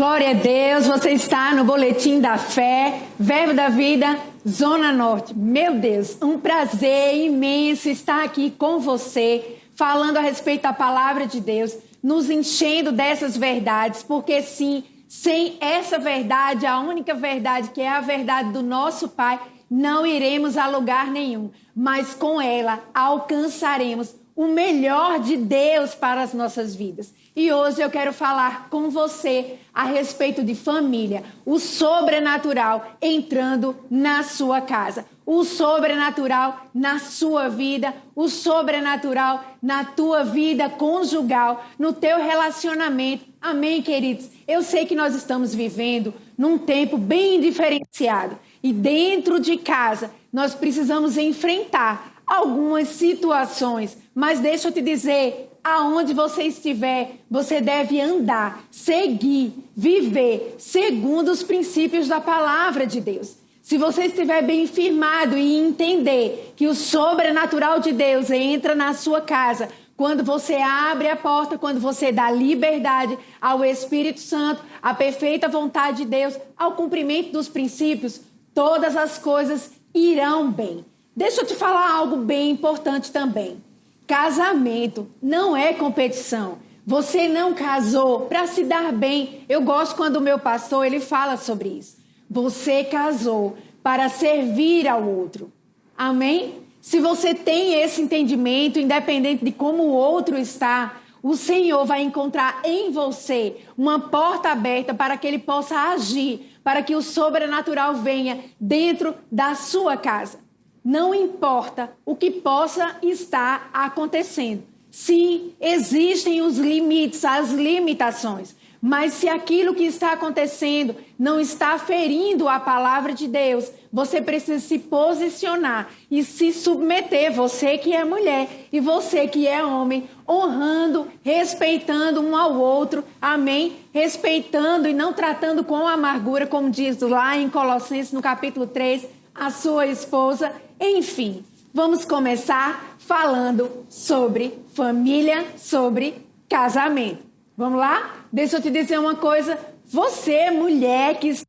Glória a Deus, você está no Boletim da Fé, Verbo da Vida, Zona Norte. Meu Deus, um prazer imenso estar aqui com você, falando a respeito da Palavra de Deus, nos enchendo dessas verdades, porque sim, sem essa verdade, a única verdade que é a verdade do nosso Pai, não iremos a lugar nenhum, mas com ela alcançaremos o melhor de Deus para as nossas vidas. E hoje eu quero falar com você a respeito de família, o sobrenatural entrando na sua casa, o sobrenatural na sua vida, o sobrenatural na tua vida conjugal, no teu relacionamento. Amém, queridos? Eu sei que nós estamos vivendo num tempo bem diferenciado e dentro de casa nós precisamos enfrentar algumas situações, mas deixa eu te dizer, aonde você estiver, você deve andar, seguir, viver segundo os princípios da palavra de Deus. Se você estiver bem firmado e entender que o sobrenatural de Deus entra na sua casa, quando você abre a porta, quando você dá liberdade ao Espírito Santo, à perfeita vontade de Deus, ao cumprimento dos princípios, todas as coisas irão bem. Deixa eu te falar algo bem importante também. Casamento não é competição. Você não casou para se dar bem. Eu gosto quando o meu pastor ele fala sobre isso. Você casou para servir ao outro. Amém? Se você tem esse entendimento, independente de como o outro está, o Senhor vai encontrar em você uma porta aberta para que Ele possa agir, para que o sobrenatural venha dentro da sua casa. Não importa o que possa estar acontecendo. Sim, existem os limites, as limitações. Mas se aquilo que está acontecendo não está ferindo a palavra de Deus, você precisa se posicionar e se submeter, você que é mulher e você que é homem, honrando, respeitando um ao outro, amém? Respeitando e não tratando com amargura, como diz lá em Colossenses, no capítulo 3, a sua esposa. Enfim, vamos começar falando sobre família, sobre casamento. Vamos lá? Deixa eu te dizer uma coisa. Você, mulher, que está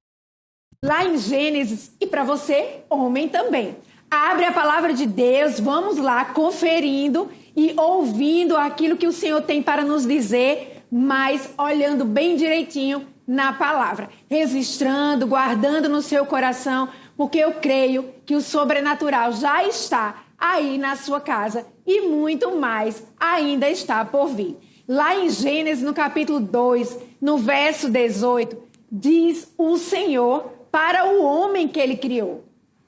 lá em Gênesis, e para você, homem também. Abre a palavra de Deus, vamos lá, conferindo e ouvindo aquilo que o Senhor tem para nos dizer, mas olhando bem direitinho na palavra. Registrando, guardando no seu coração, porque eu creio que o sobrenatural já está aí na sua casa e muito mais ainda está por vir. Lá em Gênesis, no capítulo 2, no verso 18, diz o Senhor para o homem que ele criou: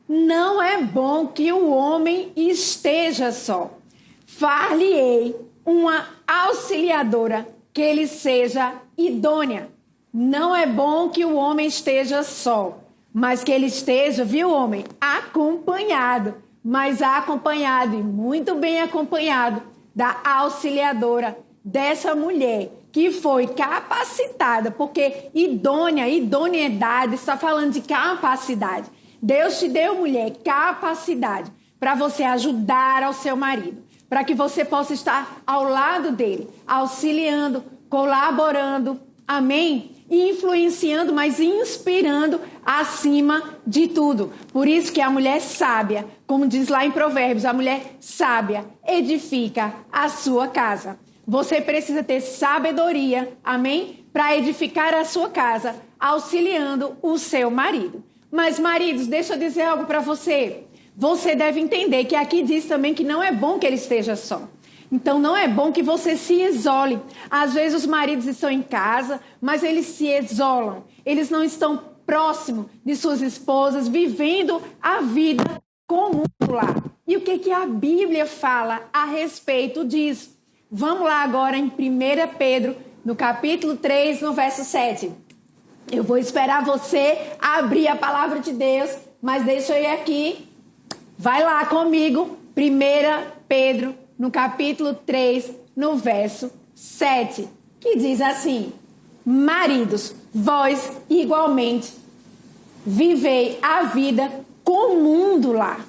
não é bom que o homem esteja só. Far-lhe-ei uma auxiliadora que ele seja idônea. Não é bom que o homem esteja só, mas que ele esteja, viu, homem, acompanhado, mas acompanhado e muito bem acompanhado da auxiliadora, dessa mulher que foi capacitada, porque idoneidade, está falando de capacidade. Deus te deu, mulher, capacidade para você ajudar ao seu marido, para que você possa estar ao lado dele, auxiliando, colaborando, amém? E influenciando, mas inspirando acima de tudo. Por isso que a mulher sábia, como diz lá em Provérbios, a mulher sábia edifica a sua casa. Você precisa ter sabedoria, amém? Para edificar a sua casa, auxiliando o seu marido. Mas, maridos, deixa eu dizer algo para você. Você deve entender que aqui diz também que não é bom que ele esteja só. Então, não é bom que você se isole. Às vezes, os maridos estão em casa, mas eles se isolam. Eles não estão próximos de suas esposas, vivendo a vida comum lá. E o que a Bíblia fala a respeito disso? Vamos lá agora em 1 Pedro, no capítulo 3, no verso 7. Eu vou esperar você abrir a palavra de Deus, mas deixa eu ir aqui. Vai lá comigo, 1 Pedro, no capítulo 3, no verso 7, que diz assim: maridos, vós igualmente vivei a vida comum do lar,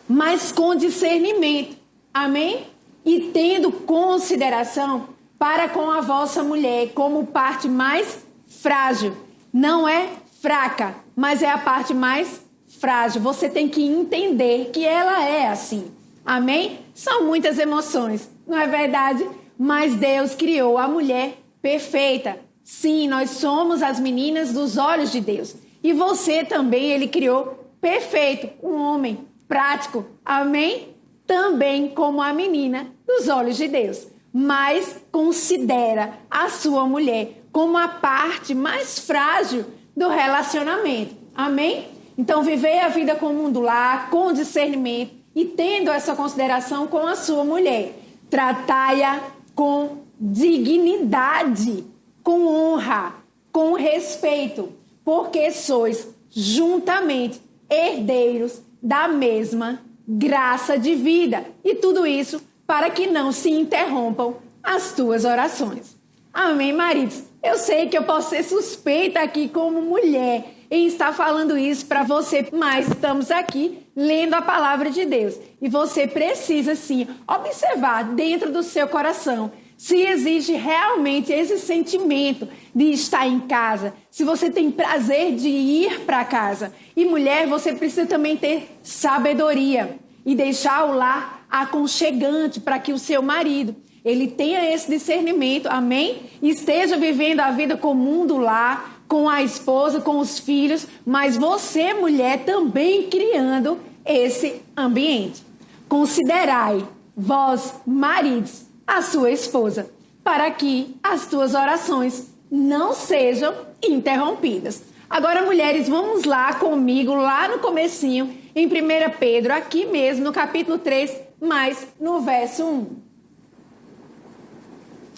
mas com discernimento, amém? E tendo consideração para com a vossa mulher como parte mais frágil. Não é fraca, mas é a parte mais frágil. Você tem que entender que ela é assim. Amém? São muitas emoções, não é verdade? Mas Deus criou a mulher perfeita. Sim, nós somos as meninas dos olhos de Deus. E você também, Ele criou perfeito, um homem prático. Amém? Também como a menina dos olhos de Deus. Mas considera a sua mulher como a parte mais frágil do relacionamento. Amém? Então, viver a vida com o mundo lá, com discernimento e tendo essa consideração com a sua mulher. Tratai-a com dignidade, com honra, com respeito, porque sois juntamente herdeiros da mesma graça de vida. E tudo isso para que não se interrompam as tuas orações. Amém, maridos? Eu sei que eu posso ser suspeita aqui como mulher em estar falando isso para você, mas estamos aqui lendo a palavra de Deus. E você precisa, sim, observar dentro do seu coração se existe realmente esse sentimento de estar em casa, se você tem prazer de ir para casa. E mulher, você precisa também ter sabedoria e deixar o lar aconchegante para que o seu marido ele tenha esse discernimento, amém? E esteja vivendo a vida com o mundo lá, com a esposa, com os filhos, mas você, mulher, também criando esse ambiente. Considerai, vós, maridos, a sua esposa, para que as tuas orações não sejam interrompidas. Agora, mulheres, vamos lá comigo, lá no comecinho, em 1 Pedro, aqui mesmo, no capítulo 3, mas no verso 1.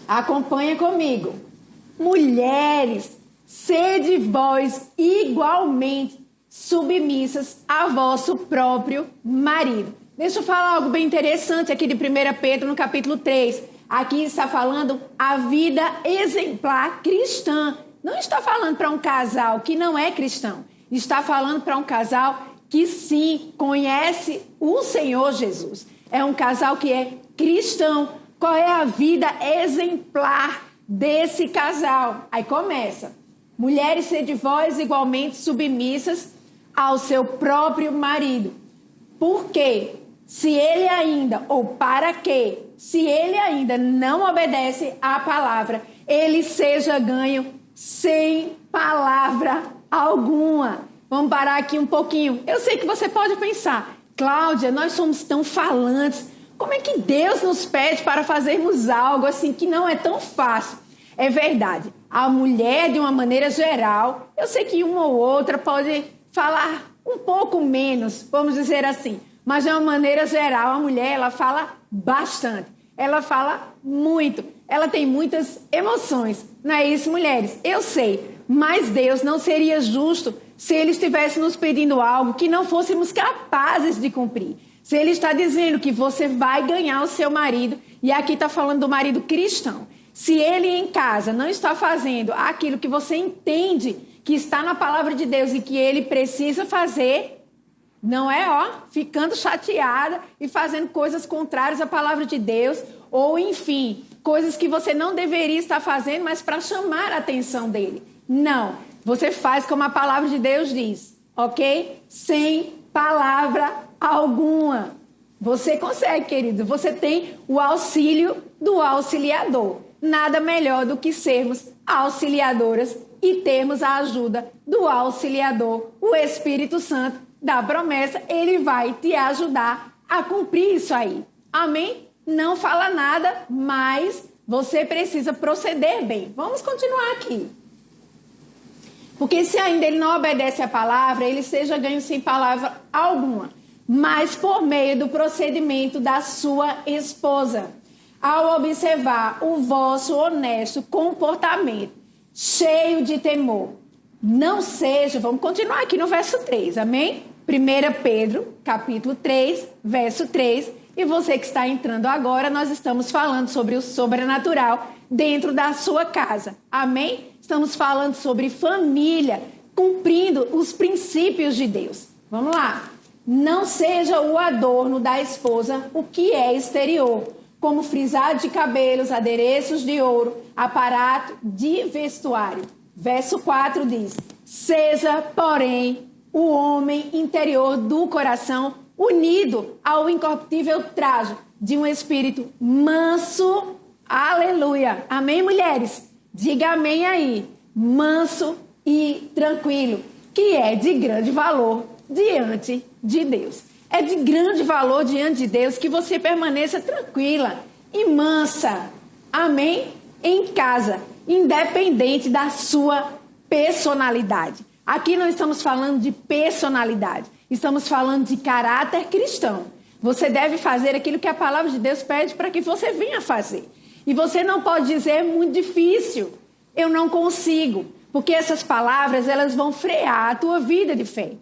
Acompanha comigo. Mulheres, sede vós igualmente submissas a vosso próprio marido. Deixa eu falar algo bem interessante aqui de 1 Pedro, no capítulo 3. Aqui está falando a vida exemplar cristã. Não está falando para um casal que não é cristão. Está falando para um casal que sim conhece o Senhor Jesus. É um casal que é cristão. Qual é a vida exemplar desse casal? Aí começa. Mulheres, sede vós igualmente submissas ao seu próprio marido. Por quê? Se ele ainda, ou para quê? Se ele ainda não obedece à palavra, ele seja ganho sem palavra alguma. Vamos parar aqui um pouquinho. Eu sei que você pode pensar, Cláudia, nós somos tão falantes. Como é que Deus nos pede para fazermos algo assim que não é tão fácil? É verdade. A mulher, de uma maneira geral, eu sei que uma ou outra pode falar um pouco menos, vamos dizer assim. Mas, de uma maneira geral, a mulher, ela fala bastante. Ela fala muito. Ela tem muitas emoções. Não é isso, mulheres? Eu sei. Mas Deus não seria justo se Ele estivesse nos pedindo algo que não fôssemos capazes de cumprir. Se Ele está dizendo que você vai ganhar o seu marido, e aqui está falando do marido cristão. Se ele em casa não está fazendo aquilo que você entende que está na palavra de Deus e que ele precisa fazer, não é, ficando chateada e fazendo coisas contrárias à palavra de Deus, ou enfim, coisas que você não deveria estar fazendo, mas para chamar a atenção dele. Não, você faz como a palavra de Deus diz, ok? Sem palavra alguma. Você consegue, querido, você tem o auxílio do auxiliador. Nada melhor do que sermos auxiliadoras e termos a ajuda do auxiliador, o Espírito Santo da promessa. Ele vai te ajudar a cumprir isso aí. Amém? Não fala nada, mas você precisa proceder bem. Vamos continuar aqui. Porque se ainda ele não obedece à palavra, ele seja ganho sem palavra alguma, mas por meio do procedimento da sua esposa. Ao observar o vosso honesto comportamento, cheio de temor, não seja, vamos continuar aqui no verso 3, amém? 1 Pedro, capítulo 3, verso 3, e você que está entrando agora, nós estamos falando sobre o sobrenatural dentro da sua casa, amém? Estamos falando sobre família, cumprindo os princípios de Deus. Vamos lá. Não seja o adorno da esposa o que é exterior, como frisado de cabelos, adereços de ouro, aparato de vestuário. Verso 4 diz: seja, porém, o homem interior do coração unido ao incorruptível trajo de um espírito manso. Aleluia. Amém, mulheres? Diga amém aí. Manso e tranquilo, que é de grande valor diante de Deus. É de grande valor diante de Deus que você permaneça tranquila e mansa. Amém? Em casa, independente da sua personalidade. Aqui não estamos falando de personalidade, estamos falando de caráter cristão. Você deve fazer aquilo que a palavra de Deus pede para que você venha fazer. E você não pode dizer: é muito difícil, eu não consigo, porque essas palavras elas vão frear a tua vida de fé.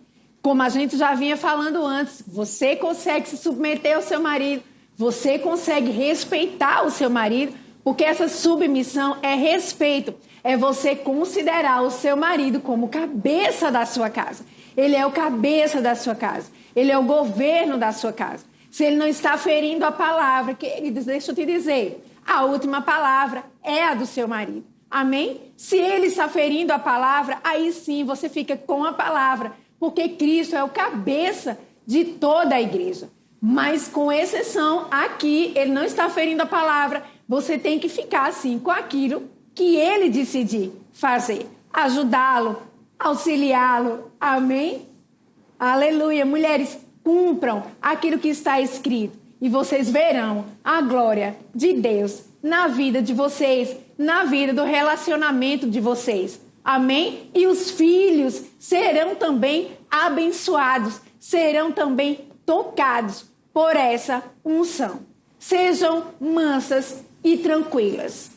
Como a gente já vinha falando antes, você consegue se submeter ao seu marido, você consegue respeitar o seu marido, porque essa submissão é respeito, é você considerar o seu marido como cabeça da sua casa. Ele é o cabeça da sua casa, ele é o governo da sua casa. Se ele não está ferindo a palavra, queridos, deixa eu te dizer, a última palavra é a do seu marido. Amém? Se ele está ferindo a palavra, aí sim você fica com a palavra, porque Cristo é o cabeça de toda a igreja. Mas com exceção, aqui ele não está ferindo a palavra, você tem que ficar assim com aquilo que ele decidir fazer. Ajudá-lo, auxiliá-lo. Amém? Aleluia. Mulheres, cumpram aquilo que está escrito e vocês verão a glória de Deus na vida de vocês, na vida do relacionamento de vocês. Amém? E os filhos serão também abençoados, serão também tocados por essa unção. Sejam mansas e tranquilas.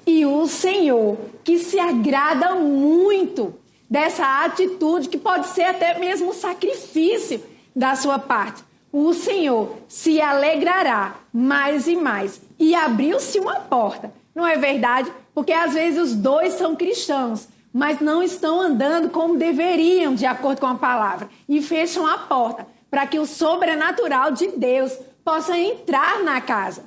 E o Senhor, que se agrada muito dessa atitude, que pode ser até mesmo um sacrifício da sua parte, o Senhor se alegrará mais e mais. E abriu-se uma porta, não é verdade? Porque às vezes os dois são cristãos, mas não estão andando como deveriam, de acordo com a palavra. E fecham a porta para que o sobrenatural de Deus possa entrar na casa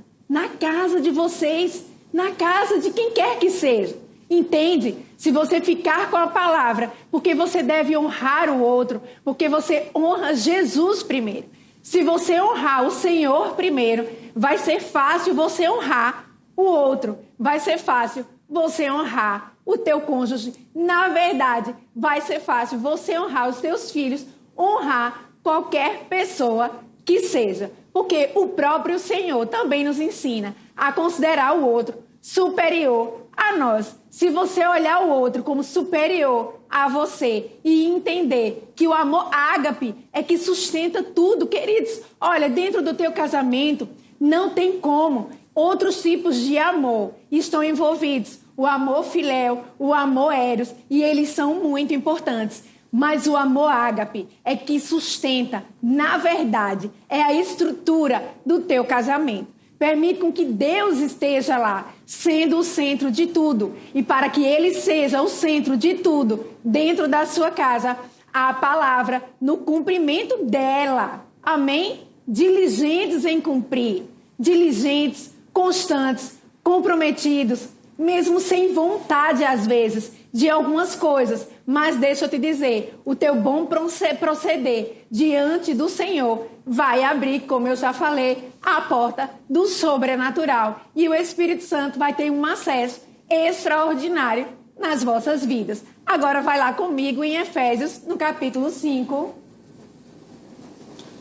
de vocês, na casa de quem quer que seja. Entende? Se você ficar com a palavra, porque você deve honrar o outro, porque você honra Jesus primeiro. Se você honrar o Senhor primeiro, vai ser fácil você honrar o outro. Vai ser fácil você honrar o teu cônjuge. Na verdade, vai ser fácil você honrar os teus filhos, honrar qualquer pessoa que seja. Porque o próprio Senhor também nos ensina a considerar o outro superior a nós. Se você olhar o outro como superior a você e entender que o amor ágape é que sustenta tudo, queridos, olha, dentro do teu casamento não tem como. Outros tipos de amor estão envolvidos. O amor filéu, o amor eros, e eles são muito importantes. Mas o amor ágape é que sustenta, na verdade, é a estrutura do teu casamento. Permite com que Deus esteja lá, sendo o centro de tudo. E para que Ele seja o centro de tudo, dentro da sua casa, a palavra no cumprimento dela. Amém? Diligentes em cumprir. Diligentes, constantes, comprometidos, mesmo sem vontade às vezes, de algumas coisas. Mas deixa eu te dizer, o teu bom proceder diante do Senhor vai abrir, como eu já falei, a porta do sobrenatural. E o Espírito Santo vai ter um acesso extraordinário nas vossas vidas. Agora vai lá comigo em Efésios, no capítulo 5.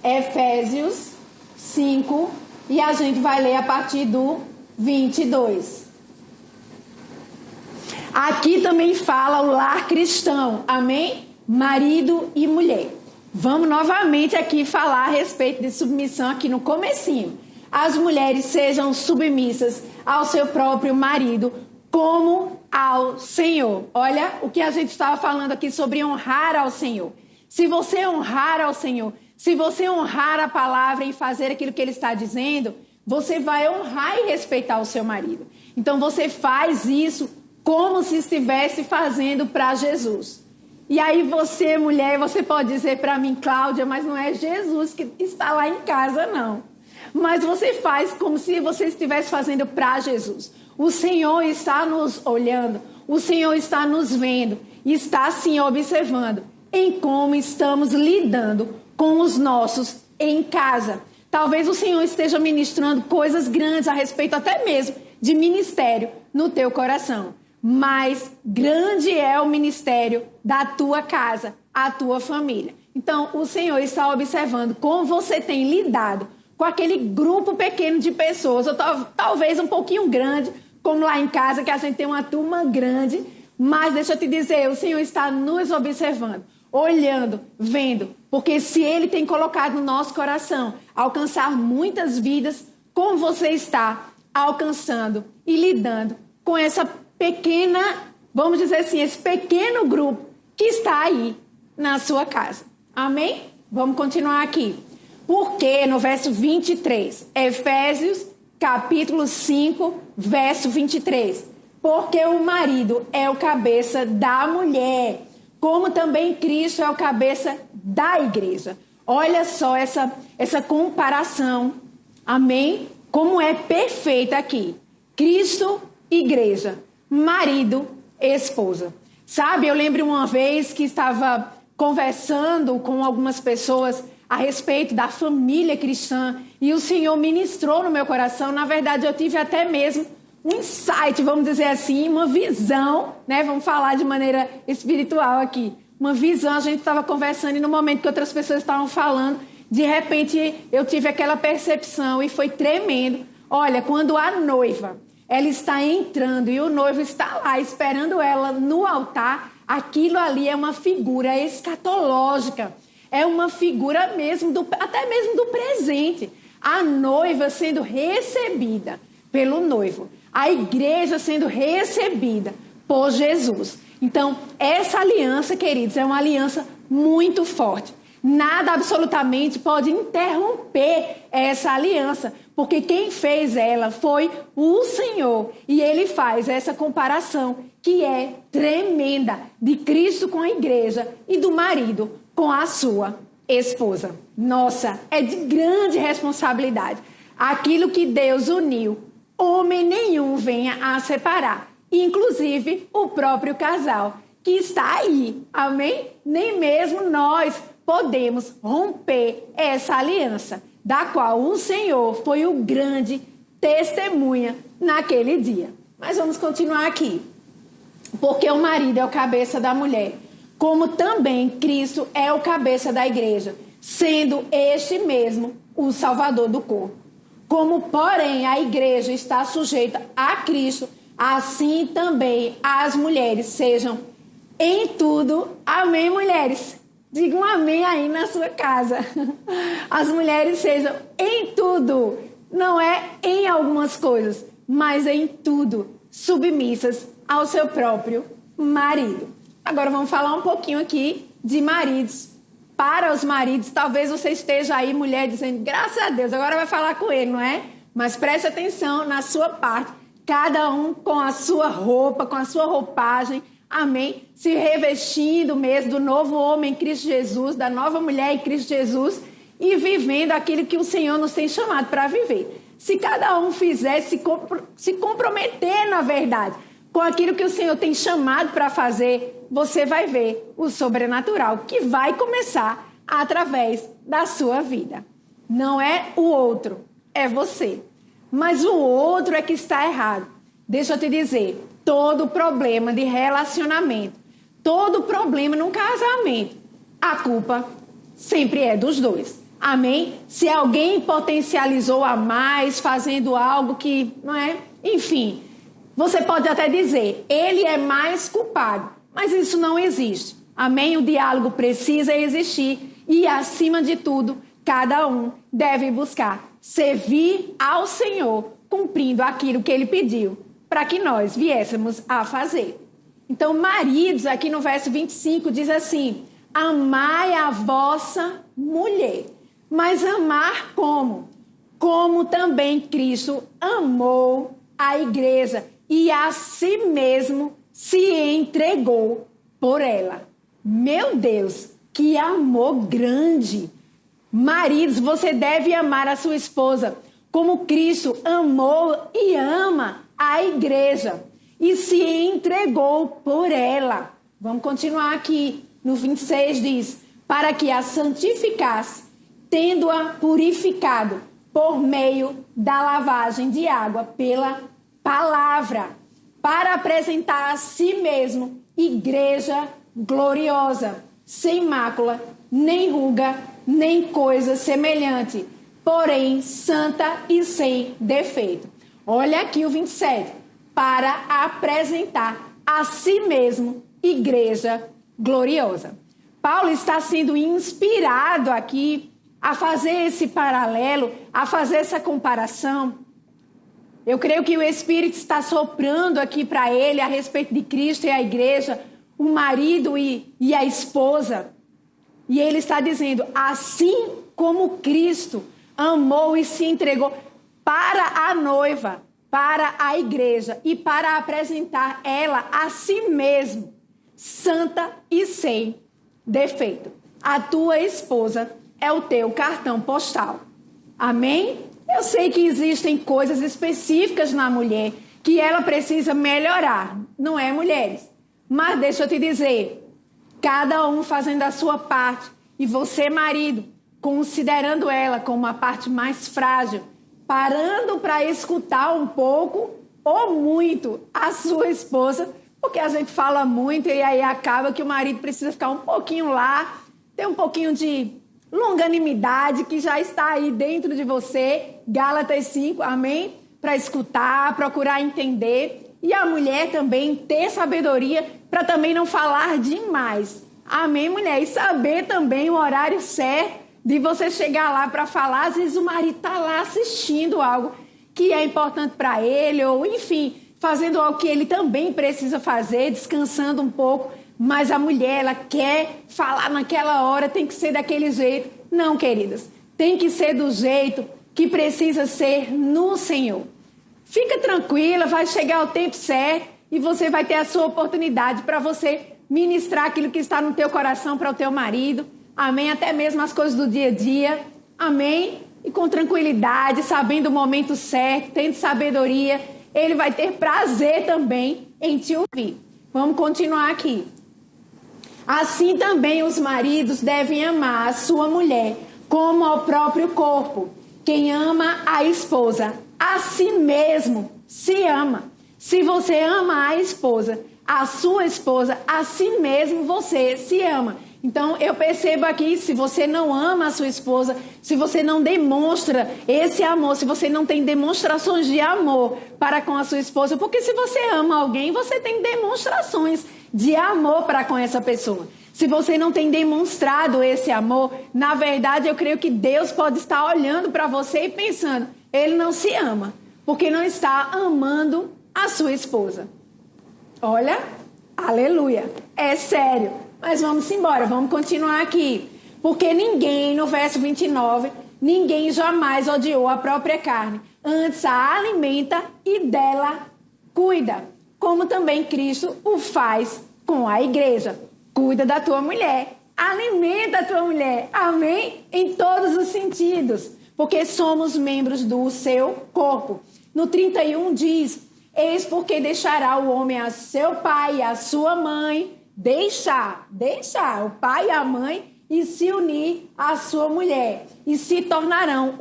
Efésios 5, e a gente vai ler a partir do 22. Aqui também fala o lar cristão, amém? Marido e mulher. Vamos novamente aqui falar a respeito de submissão aqui no comecinho. As mulheres sejam submissas ao seu próprio marido como ao Senhor. Olha o que a gente estava falando aqui sobre honrar ao Senhor. Se você honrar ao Senhor, se você honrar a palavra e fazer aquilo que Ele está dizendo, você vai honrar e respeitar o seu marido. Então você faz isso como se estivesse fazendo para Jesus. E aí você, mulher, você pode dizer para mim, Cláudia, mas não é Jesus que está lá em casa, não. Mas você faz como se você estivesse fazendo para Jesus. O Senhor está nos olhando. o Senhor está nos vendo, está sim observando em como estamos lidando com os nossos em casa. Talvez o Senhor esteja ministrando coisas grandes a respeito até mesmo de ministério no teu coração. Mas grande é o ministério da tua casa, a tua família. Então, o Senhor está observando como você tem lidado com aquele grupo pequeno de pessoas, ou talvez um pouquinho grande, como lá em casa, que a gente tem uma turma grande. Mas deixa eu te dizer, o Senhor está nos observando, olhando, vendo, porque se Ele tem colocado no nosso coração alcançar muitas vidas, como você está alcançando e lidando com essa pequena, vamos dizer assim, esse pequeno grupo que está aí na sua casa. Amém? Vamos continuar aqui. Porque no verso 23, Efésios capítulo 5, verso 23. Porque o marido é o cabeça da mulher, como também Cristo é o cabeça da igreja. Olha só essa comparação, amém? Como é perfeita aqui. Cristo, igreja. Marido, esposa. Sabe, eu lembro uma vez que estava conversando com algumas pessoas a respeito da família cristã e o Senhor ministrou no meu coração. Na verdade, eu tive até mesmo um insight, vamos dizer assim, uma visão, né? Vamos falar de maneira espiritual aqui. Uma visão, a gente estava conversando e no momento que outras pessoas estavam falando, de repente eu tive aquela percepção e foi tremendo. Olha, quando a noiva, ela está entrando e o noivo está lá esperando ela no altar, aquilo ali é uma figura escatológica. É uma figura mesmo, até mesmo do presente. A noiva sendo recebida pelo noivo. A igreja sendo recebida por Jesus. Então, essa aliança, queridos, é uma aliança muito forte. Nada absolutamente pode interromper essa aliança, porque quem fez ela foi o Senhor. E Ele faz essa comparação que é tremenda de Cristo com a igreja e do marido com a sua esposa. Nossa, é de grande responsabilidade. Aquilo que Deus uniu, homem nenhum venha a separar. Inclusive o próprio casal que está aí. Amém? Nem mesmo nós podemos romper essa aliança, da qual o Senhor foi o grande testemunha naquele dia. Mas vamos continuar aqui. Porque o marido é o cabeça da mulher, como também Cristo é o cabeça da igreja, sendo este mesmo o Salvador do corpo. Como, porém, a igreja está sujeita a Cristo, assim também as mulheres sejam em tudo. Amém, mulheres? Digam amém aí na sua casa. As mulheres sejam em tudo, não é em algumas coisas, mas em tudo, submissas ao seu próprio marido. Agora vamos falar um pouquinho aqui de maridos. Para os maridos, talvez você esteja aí, mulher, dizendo, graças a Deus, agora vai falar com ele, não é? Mas preste atenção na sua parte, cada um com a sua roupa, com a sua roupagem, amém? Se revestindo mesmo do novo homem em Cristo Jesus, da nova mulher em Cristo Jesus e vivendo aquilo que o Senhor nos tem chamado para viver. Se cada um fizer, se comprometer na verdade com aquilo que o Senhor tem chamado para fazer, você vai ver o sobrenatural que vai começar através da sua vida. Não é o outro, é você. Mas o outro é que está errado. Deixa eu te dizer, todo problema de relacionamento, todo problema num casamento, a culpa sempre é dos dois. Amém? Se alguém potencializou a mais, fazendo algo que, não é? Enfim, você pode até dizer, ele é mais culpado, mas isso não existe. Amém? O diálogo precisa existir e, acima de tudo, cada um deve buscar servir ao Senhor, cumprindo aquilo que Ele pediu, para que nós viéssemos a fazer. Então, maridos, aqui no verso 25, diz assim, amai a vossa mulher. Mas amar como? Como também Cristo amou a igreja e a si mesmo se entregou por ela. Meu Deus, que amor grande! Maridos, você deve amar a sua esposa como Cristo amou e ama a igreja. e se entregou por ela. Vamos continuar aqui. No 26 diz, para que a santificasse, tendo-a purificado por meio da lavagem de água pela palavra, para apresentar a si mesmo igreja gloriosa, sem mácula, nem ruga, nem coisa semelhante, porém santa e sem defeito. Olha aqui o 27, para apresentar a si mesmo igreja gloriosa. Paulo está sendo inspirado aqui a fazer esse paralelo, a fazer essa comparação. Eu creio que o Espírito está soprando aqui para ele a respeito de Cristo e a igreja, o marido e a esposa. E ele está dizendo, assim como Cristo amou e se entregou para a noiva, para a igreja e para apresentar ela a si mesmo, santa e sem defeito. A tua esposa é o teu cartão postal. Amém? Eu sei que existem coisas específicas na mulher que ela precisa melhorar, não é, mulheres? Mas deixa eu te dizer, cada um fazendo a sua parte e você, marido, considerando ela como a parte mais frágil, parando para escutar um pouco ou muito a sua esposa, porque a gente fala muito e aí acaba que o marido precisa ficar um pouquinho lá, ter um pouquinho de longanimidade que já está aí dentro de você, Gálatas 5, amém? Para escutar, procurar entender. E a mulher também ter sabedoria para também não falar demais. Amém, mulher? E saber também o horário certo de você chegar lá para falar. Às vezes o marido está lá assistindo algo que é importante para ele, ou enfim, fazendo algo que ele também precisa fazer, descansando um pouco. Mas a mulher, ela quer falar naquela hora, tem que ser daquele jeito. Não, queridas, tem que ser do jeito que precisa ser no Senhor. Fica tranquila, vai chegar o tempo certo e você vai ter a sua oportunidade para você ministrar aquilo que está no teu coração para o teu marido. Amém? Até mesmo as coisas do dia a dia. Amém? E com tranquilidade, sabendo o momento certo, tendo sabedoria, ele vai ter prazer também em te ouvir. Vamos continuar aqui. Assim também os maridos devem amar a sua mulher como ao próprio corpo. Quem ama a esposa, a si mesmo se ama. Se você ama a esposa, a sua esposa, a si mesmo você se ama. Então eu percebo aqui, se você não ama a sua esposa, se você não demonstra esse amor, se você não tem demonstrações de amor para com a sua esposa, porque se você ama alguém, você tem demonstrações de amor para com essa pessoa. Se você não tem demonstrado esse amor, na verdade eu creio que Deus pode estar olhando para você e pensando, ele não se ama, porque não está amando a sua esposa. Olha, aleluia, é sério. Mas vamos embora, vamos continuar aqui. Porque ninguém, no verso 29, ninguém jamais odiou a própria carne, antes a alimenta e dela cuida, como também Cristo o faz com a igreja. Cuida da tua mulher, alimenta a tua mulher, amém? Em todos os sentidos, porque somos membros do seu corpo. No 31 diz, eis porque deixará o homem a seu pai e a sua mãe, deixar o pai e a mãe e se unir à sua mulher, e se tornarão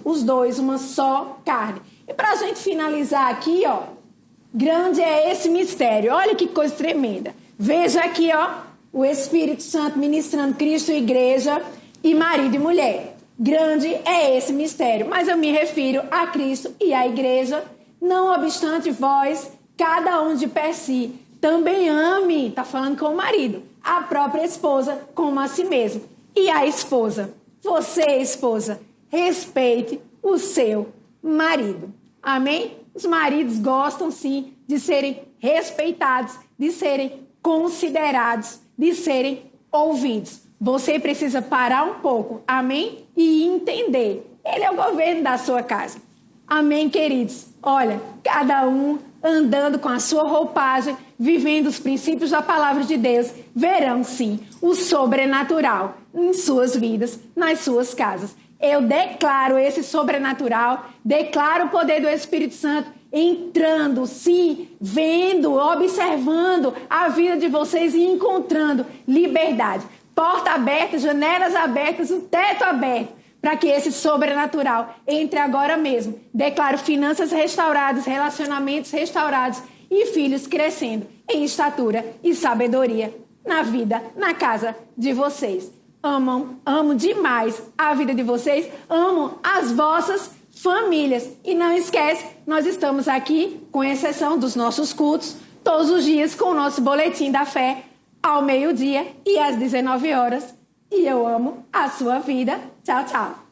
os dois uma só carne. E para a gente finalizar aqui, ó, grande é esse mistério, olha que coisa tremenda. Veja aqui, ó, o Espírito Santo ministrando Cristo, igreja e marido e mulher. Grande é esse mistério, mas eu me refiro a Cristo e à igreja. Não obstante vós, cada um de per si, também ame, está falando com o marido, a própria esposa como a si mesmo. E a esposa, você esposa, respeite o seu marido. Amém? Os maridos gostam sim de serem respeitados, de serem considerados, de serem ouvidos. Você precisa parar um pouco, amém? E entender. Ele é o governo da sua casa. Amém, queridos? Olha, cada um andando com a sua roupagem, vivendo os princípios da palavra de Deus, verão sim o sobrenatural em suas vidas, nas suas casas. Eu declaro esse sobrenatural, declaro o poder do Espírito Santo entrando, sim, vendo, observando a vida de vocês e encontrando liberdade. Porta aberta, janelas abertas, o teto aberto, para que esse sobrenatural entre agora mesmo. Declaro finanças restauradas, relacionamentos restaurados e filhos crescendo em estatura e sabedoria na vida, na casa de vocês. Amo demais a vida de vocês, amo as vossas famílias. E não esquece, nós estamos aqui, com exceção dos nossos cultos, todos os dias com o nosso boletim da fé, ao meio-dia e às 19 horas. E eu amo a sua vida. Tchau, tchau.